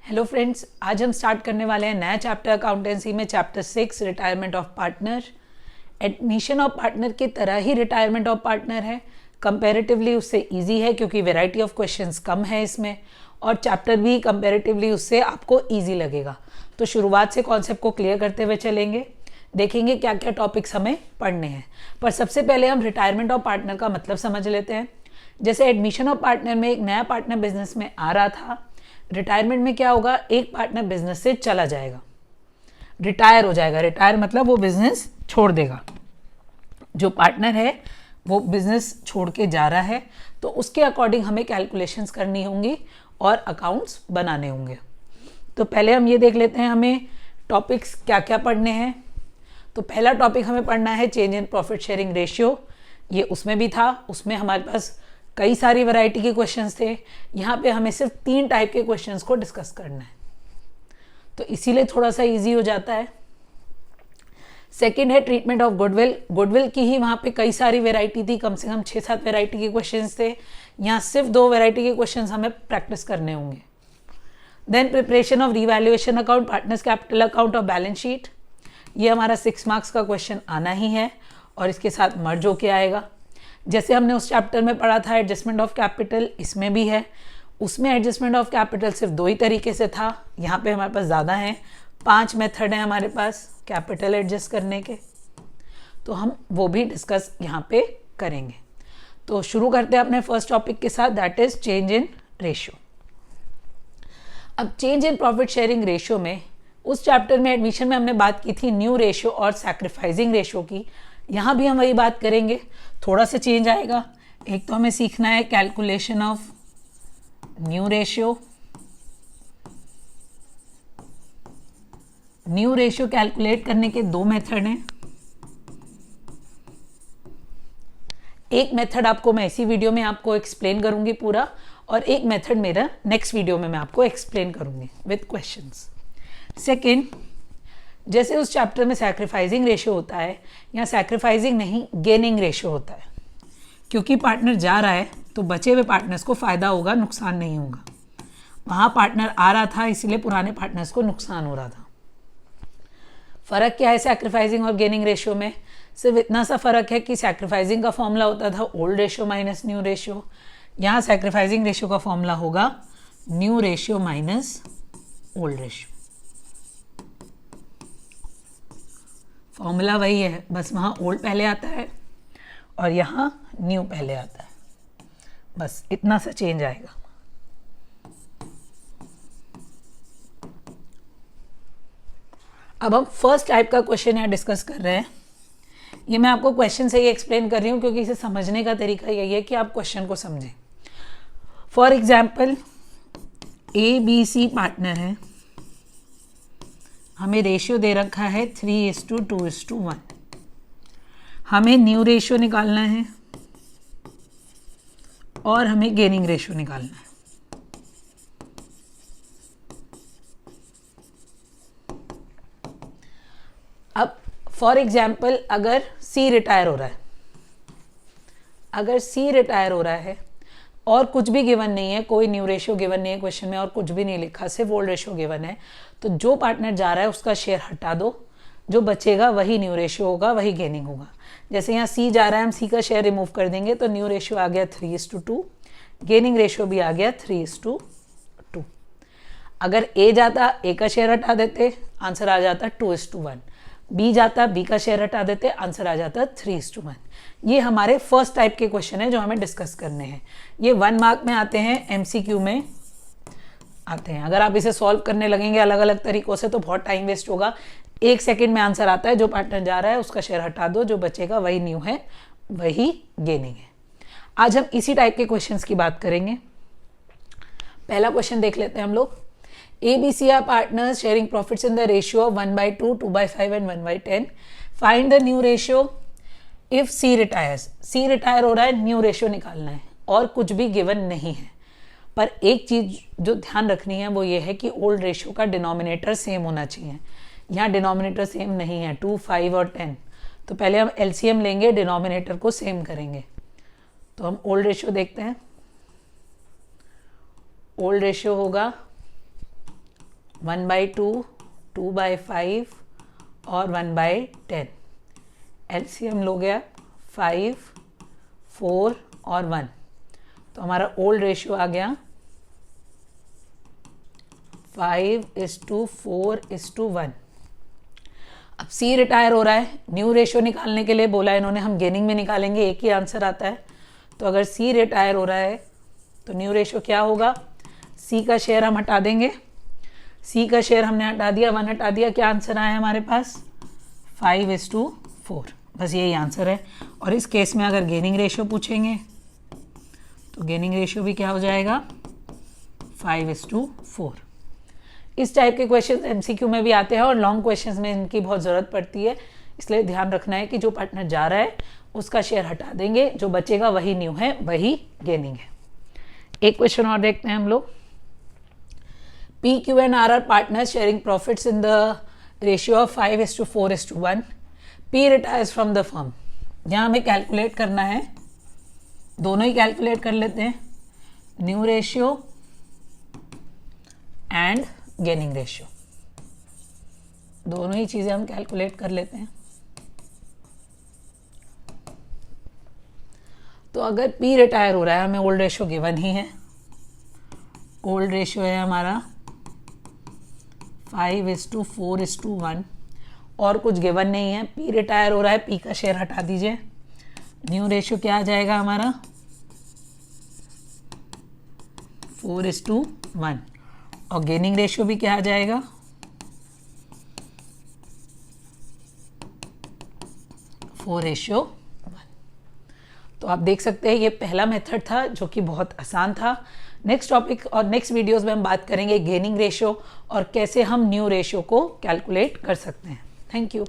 Hello friends, आज हम start करने वाले हैं नया चैप्टर अकाउंटेंसी में, chapter 6 retirement of partner. Admission of partner की तरह ही रिटायरमेंट ऑफ पार्टनर है, कंपैरेटिवली उससे इजी है क्योंकि वैरायटी ऑफ क्वेश्चंस कम है इसमें, और चैप्टर भी कंपैरेटिवली उससे आपको इजी लगेगा। तो शुरुआत से कॉन्सेप्ट को क्लियर करते हुए चलेंगे, देखेंगे क्या क्या टॉपिक्स हमें पढ़ने हैं। पर सबसे पहले हम रिटायरमेंट ऑफ पार्टनर का मतलब समझ लेते हैं। जैसे एडमिशन ऑफ पार्टनर में एक नया पार्टनर बिजनेस में आ रहा था, रिटायरमेंट में क्या होगा, एक पार्टनर बिजनेस से चला जाएगा, रिटायर हो जाएगा। रिटायर मतलब वो बिजनेस छोड़ देगा। जो पार्टनर है वो बिजनेस छोड़ के जा रहा है, तो उसके अकॉर्डिंग हमें कैलकुलेशंस करनी होंगी और अकाउंट्स बनाने होंगे। तो पहले हम ये देख लेते हैं हमें टॉपिक्स क्या क्या पढ़ने हैं। तो पहला टॉपिक हमें पढ़ना है change in profit sharing ratio. ये उसमें भी था, उसमें हमारे पास कई सारी वैरायटी के क्वेश्चंस थे। यहाँ पे हमें सिर्फ 3 टाइप के क्वेश्चंस को डिस्कस करना है, तो इसीलिए थोड़ा सा इजी हो जाता है। सेकंड है ट्रीटमेंट ऑफ गुडविल। गुडविल की ही वहाँ पे कई सारी वैरायटी थी, कम से कम 6-7 वैरायटी के क्वेश्चंस थे। यहाँ सिर्फ 2 वैरायटी के क्वेश्चंस हमें प्रैक्टिस करने होंगे। Then preparation of revaluation account, partners capital account और बैलेंस शीट। ये हमारा 6 मार्क्स का क्वेश्चन आना ही है और इसके साथ मर्ज होके आएगा। जैसे हमने उस चैप्टर में पढ़ा था एडजस्टमेंट ऑफ कैपिटल, इसमें भी है। उसमें एडजस्टमेंट ऑफ कैपिटल सिर्फ 2 ही तरीके से था, यहाँ पे हमारे पास ज़्यादा हैं, 5 मेथड हैं हमारे पास कैपिटल एडजस्ट करने के, तो हम वो भी डिस्कस यहाँ पे करेंगे। तो शुरू करते हैं अपने फर्स्ट टॉपिक के साथ, that is change in ratio. अब change in profit sharing ratio में उस चैप्टर में एडमिशन में हमने बात की थी न्यू रेशियो और सैक्रिफाइसिंग रेशियो की। यहाँ भी हम वही बात करेंगे, थोड़ा सा चेंज आएगा। एक तो हमें सीखना है calculation of new ratio. New ratio calculate करने के 2 मेथड हैं। एक मेथड आपको मैं इसी वीडियो में आपको एक्सप्लेन करूंगी पूरा, और एक मेथड मेरा नेक्स्ट वीडियो में मैं आपको एक्सप्लेन करूंगी विद क्वेश्चंस। सेकेंड, जैसे उस चैप्टर में सैक्रिफाइसिंग रेशियो होता है, यहाँ सैक्रिफाइसिंग नहीं गेनिंग रेशियो होता है, क्योंकि पार्टनर जा रहा है तो बचे हुए पार्टनर्स को फ़ायदा होगा, नुकसान नहीं होगा। वहाँ पार्टनर आ रहा था इसलिए पुराने पार्टनर्स को नुकसान हो रहा था। फ़र्क क्या है सैक्रिफाइसिंग और गेनिंग रेशियो में? सिर्फ इतना सा फ़र्क है कि सैक्रिफाइसिंग का फॉर्मूला होता था old ratio minus new ratio, यहाँ सैक्रिफाइसिंग रेशियो का फॉर्मूला होगा new ratio minus old ratio. Formula वही है, बस वहाँ ओल्ड पहले आता है और यहाँ न्यू पहले आता है, बस इतना सा चेंज आएगा। अब हम फर्स्ट टाइप का क्वेश्चन यहाँ डिस्कस कर रहे हैं। ये मैं आपको क्वेश्चन से ही एक्सप्लेन कर रही हूँ क्योंकि इसे समझने का तरीका यही है कि आप क्वेश्चन को समझें। फॉर एग्जाम्पल ABC पार्टनर है, हमें रेशियो दे रखा है 3:2:1। हमें न्यू रेशियो निकालना है और हमें गेनिंग रेशियो निकालना है। अब फॉर एग्जाम्पल अगर C रिटायर हो रहा है, अगर C रिटायर हो रहा है और कुछ भी गिवन नहीं है, कोई न्यू रेशियो गिवन नहीं है क्वेश्चन में और कुछ भी नहीं लिखा, सिर्फ ओल्ड रेशियो गिवन है, तो जो पार्टनर जा रहा है उसका शेयर हटा दो, जो बचेगा वही न्यू रेशियो होगा, वही गेनिंग होगा। जैसे यहाँ C जा रहा है, हम C का शेयर रिमूव कर देंगे तो न्यू रेशियो आ गया 3:2, गेनिंग रेशियो भी आ गया 3:2। अगर A जाता, A का शेयर हटा देते, आंसर आ जाता 2:1। B जाता, B का शेयर हटा देते, आंसर आ जाता 3:1। ये हमारे फर्स्ट टाइप के क्वेश्चन है जो हमें डिस्कस करने हैं। ये 1 मार्क में आते हैं, MCQ में आते हैं। अगर आप इसे सॉल्व करने लगेंगे अलग अलग तरीकों से तो बहुत टाइम वेस्ट होगा। 1 सेकेंड में आंसर आता है, जो पार्टनर जा रहा है उसका शेयर हटा दो, जो बचेगा वही न्यू है, वही गेनिंग है। आज हम इसी टाइप के क्वेश्चंस की बात करेंगे। पहला क्वेश्चन देख लेते हैं हम लोग। ABC are partners sharing profits in the ratio of 1/2, 2/5 and 1/10. Find the new ratio if C retires. C retire हो रहा है, न्यू रेशियो निकालना है और कुछ भी गिवन नहीं है। पर एक चीज़ जो ध्यान रखनी है वो ये है कि ओल्ड रेशियो का डिनोमिनेटर सेम होना चाहिए। यहाँ डिनोमिनेटर सेम नहीं है, 2, 5 और 10, तो पहले हम LCM लेंगे, डिनोमिनेटर को सेम करेंगे। तो हम ओल्ड रेशियो देखते हैं। ओल्ड रेशियो होगा 1/2, 2/5 और 1/10। एलसीएम लो गया 5, 4 और 1, तो हमारा ओल्ड रेशियो आ गया 5:4:1। अब सी रिटायर हो रहा है, न्यू रेशियो निकालने के लिए बोला इन्होंने, हम गेनिंग में निकालेंगे, एक ही आंसर आता है। तो अगर सी रिटायर हो रहा है तो न्यू रेशियो क्या होगा, सी का शेयर हम हटा देंगे, सी का शेयर हमने हटा दिया, 1 हटा दिया, क्या आंसर आया हमारे पास 5:4। बस यही आंसर है। और इस केस में अगर गेनिंग रेशियो पूछेंगे तो गेनिंग रेशियो भी क्या हो जाएगा 5:4। इस टाइप के क्वेश्चन एमसीक्यू में भी आते हैं और लॉन्ग क्वेश्चंस में इनकी बहुत ज़रूरत पड़ती है, इसलिए ध्यान रखना है कि जो पार्टनर जा रहा है उसका शेयर हटा देंगे, जो बचेगा वही न्यू है, वही गेनिंग है। एक क्वेश्चन और देखते हैं हम लोग। P, Q and R partner sharing profits in the ratio of 5:4:1। P retires from the firm. यहाँ हमें कैलकुलेट करना है, दोनों ही कैलकुलेट कर लेते हैं, new ratio and gaining ratio, दोनों ही चीज़ें हम कैलकुलेट कर लेते हैं। तो अगर P रिटायर हो रहा है, हमें ओल्ड रेशियो गिवन ही है, ओल्ड रेशियो है हमारा 5:4:1 और कुछ गिवन नहीं है, P रिटायर हो रहा है, P का शेयर हटा दीजिए, न्यू रेशियो क्या आ जाएगा हमारा 4:1 और गेनिंग रेशियो भी क्या आ जाएगा 4:1। तो आप देख सकते हैं ये पहला मेथड था जो कि बहुत आसान था। नेक्स्ट टॉपिक और नेक्स्ट वीडियोस में हम बात करेंगे गेनिंग रेशियो और कैसे हम न्यू रेशियो को कैलकुलेट कर सकते हैं। Thank you.